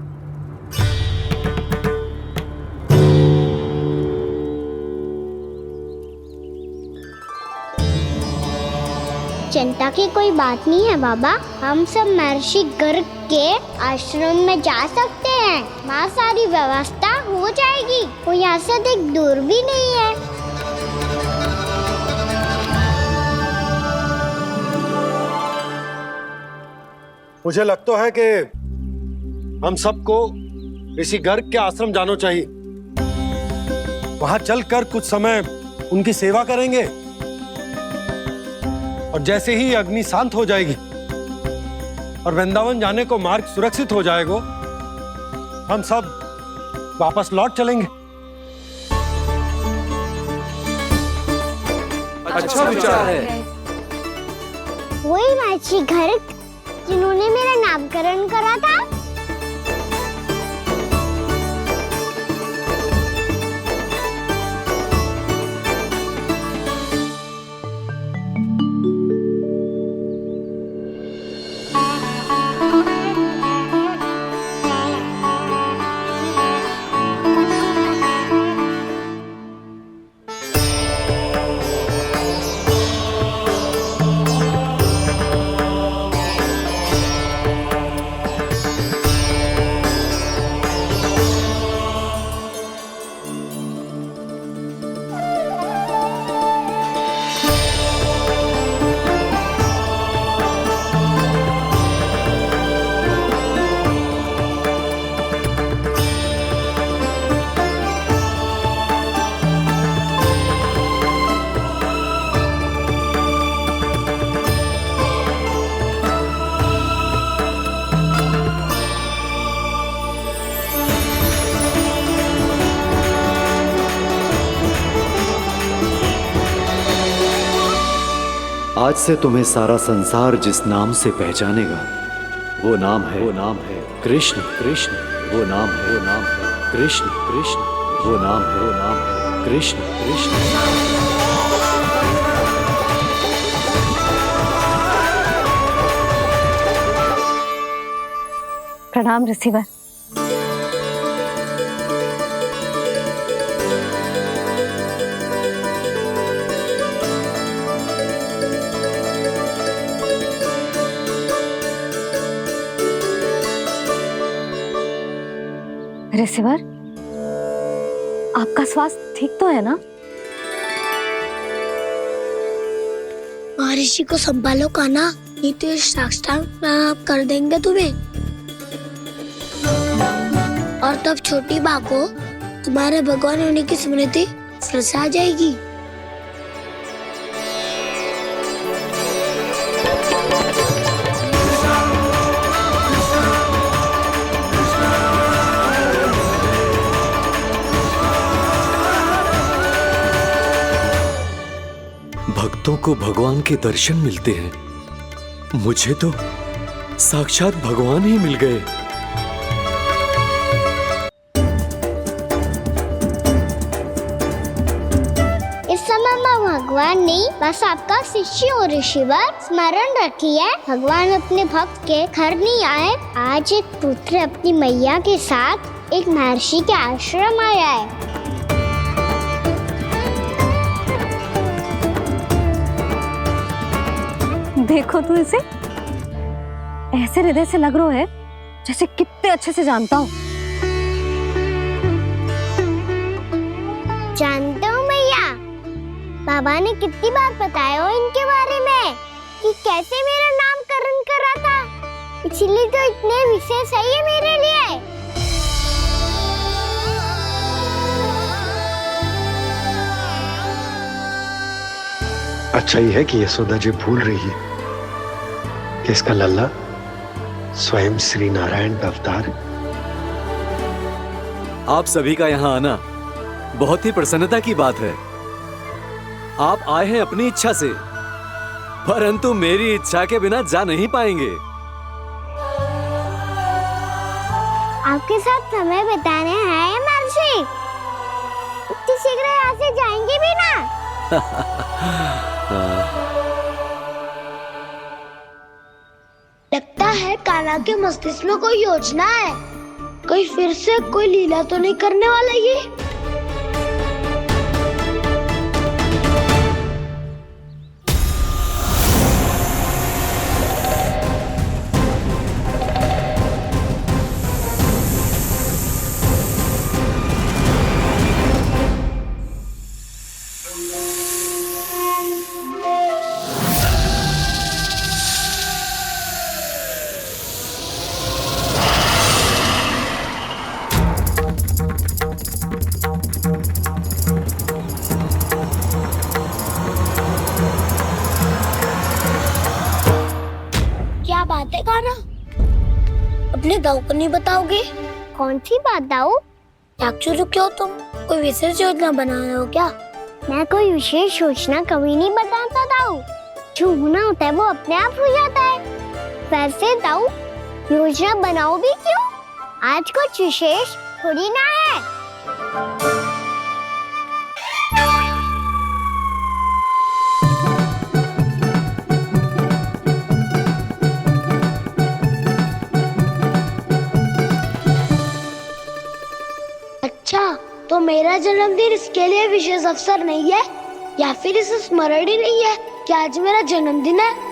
चिंता की कोई बात नहीं है बाबा, हम सब महर्षि गर्ग के आश्रम में जा सकते हैं। वहाँ सारी व्यवस्था हो जाएगी, वो यहाँ से अधिक दूर भी नहीं है। मुझे लगता है कि हम सबको ऋषि गर्ग के आश्रम जाना चाहिए। वहां चलकर कुछ समय उनकी सेवा करेंगे और जैसे ही अग्नि शांत हो जाएगी और वृंदावन जाने को मार्ग सुरक्षित हो जाएगा, हम सब वापस लौट चलेंगे। अच्छा विचार है। वही महर्षि गर्ग जिन्होंने मेरा नामकरण करा था। आज से तुम्हें सारा संसार जिस नाम से पहचानेगा वो नाम है कृष्ण। कृष्ण वो नाम है कृष्ण। कृष्ण वो नाम है कृष्ण। कृष्ण। प्रणाम ऋषिवर। ऋषिवर, आपका स्वास्थ्य ठीक तो है ना? महर्षि को संभालो कान्हा, नहीं तो ये साष्टांग प्रणाम कर देंगे तुम्हें। और तब छोटी बा को तुम्हारे भगवान होने की स्मृति फिर से आ जाएगी। भक्तों को भगवान के दर्शन मिलते हैं, मुझे तो साक्षात भगवान ही मिल गए। इस समय मैं भगवान नहीं, बस आपका शिष्य हूँ ऋषिवर। स्मरण रखिए, भगवान अपने भक्त के घर नहीं आए। आज एक पुत्र अपनी मैया के साथ एक महर्षि के आश्रम आया है। देखो तू इसे, ऐसे हृदय से लग रहा है जैसे कितने अच्छे से जानता हूँ। जानता हूँ मैया, बाबा ने कितनी बार बताया हो इनके बारे में कि कैसे मेरा नामकरण करा था, इसीलिए तो इतने विशेष है ये मेरे लिए। अच्छा ही है कि यशोदा जी भूल रही है कि इसका लल्ला स्वयं श्री नारायण का अवतार। आप सभी का यहाँ आना बहुत ही प्रसन्नता की बात है। आप आए हैं अपनी इच्छा से, परंतु मेरी इच्छा के बिना जा नहीं पाएंगे। आपके साथ समय बिताने आए महर्षि। इतनी शीघ्र यहाँ से जाएंगे भी ना। लगता है कान्हा के मस्तिष्क में कोई योजना है। कोई फिर से कोई लीला तो नहीं करने वाला ये। क्या बात है कान्हा? अपने दाऊ को नहीं बताओगे? कौन सी बात दाऊ? चाकचू रुके हो तुम? कोई विशेष योजना बना रहे हो क्या? मैं कोई विशेष योजना कभी नहीं बताता दाऊ। जो होना होता है वो अपने आप हो जाता है। वैसे दाऊ योजना बनाओ भी क्यों? आज कुछ विशेष थोड़ी ना है। अच्छा, तो मेरा जन्मदिन इसके लिए विशेष अवसर नहीं है, या फिर इसे स्मरण ही नहीं है कि आज मेरा जन्मदिन है।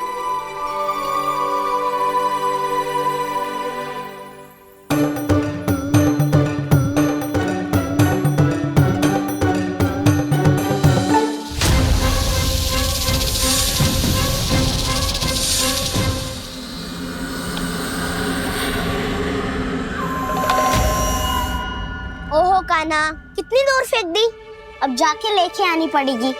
ओहो कान्हा, कितनी दूर फेंक दी? अब जाके लेके आनी पड़ेगी।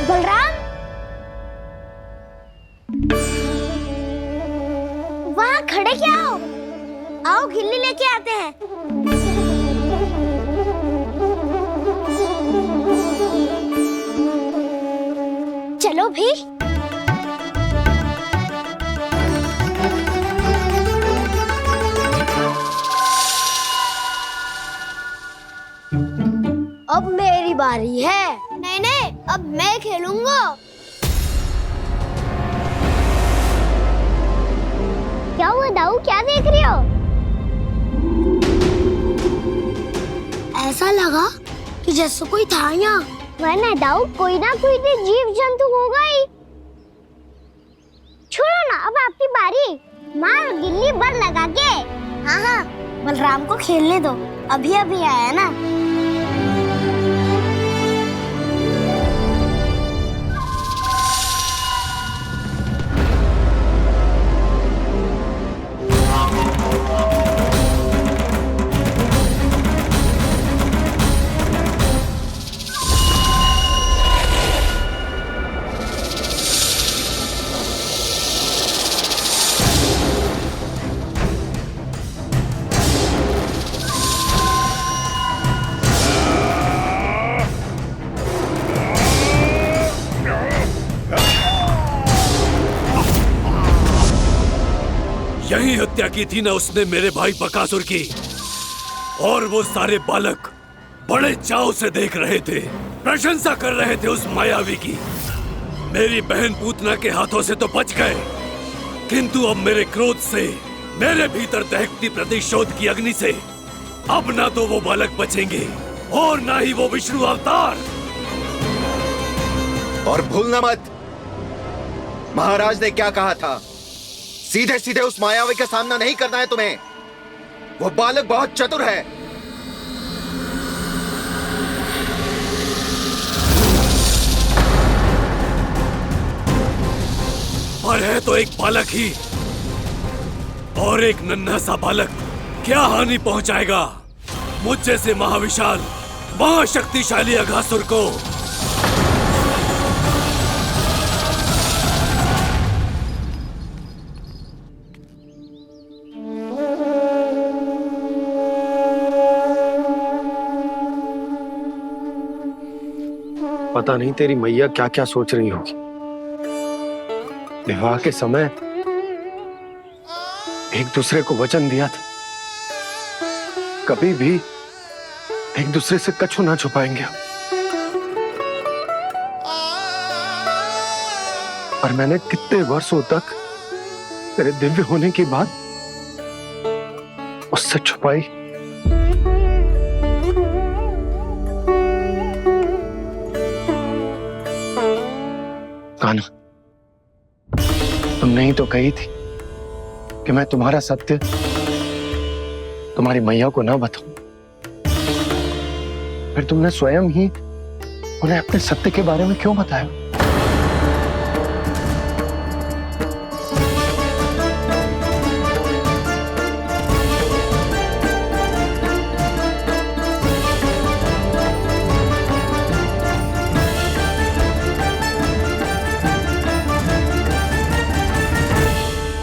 बलराम, वहाँ खड़े क्या हो? आओ खिल्ली लेके आते हैं। चलो भी। अब मेरी बारी है। नहीं नहीं, अब मैं खेलूंगा। क्या हुआ दाऊ, क्या देख रही हो? ऐसा लगा कि जैसे कोई था यहाँ। वरना दाऊ कोई ना कोई तो जीव जंतु होगा ही। छोड़ो ना, अब आपकी बारी। मार गिल्ली बर लगा के। हाँ हाँ, बलराम को खेलने दो, अभी अभी आया ना। यही हत्या की थी ना उसने मेरे भाई बकासुर की, और वो सारे बालक बड़े चाव से देख रहे थे, प्रशंसा कर रहे थे उस मायावी की। मेरी बहन पूतना के हाथों से तो बच गए, किंतु अब मेरे क्रोध से, मेरे भीतर दहकती प्रतिशोध की अग्नि से अब ना तो वो बालक बचेंगे और ना ही वो विष्णु अवतार। और भूलना मत, महाराज ने क्या कहा था? सीधे सीधे उस मायावी का सामना नहीं करना है तुम्हें। वो बालक बहुत चतुर है। पर है तो एक बालक ही, और एक नन्हा सा बालक क्या हानि पहुंचाएगा मुझ जैसे महाविशाल महाशक्तिशाली अघासुर को। पता नहीं तेरी मैया क्या क्या सोच रही होगी। विवाह के समय एक दूसरे को वचन दिया था, कभी भी एक दूसरे से कछु ना छुपाएंगे। और मैंने कितने वर्षों तक तेरे दिव्य होने की बात उससे छुपाई। कान्हा, तुमने ही तो कही थी कि मैं तुम्हारा सत्य तुम्हारी मैया को ना बताऊं। फिर तुमने स्वयं ही उन्हें अपने सत्य के बारे में क्यों बताया?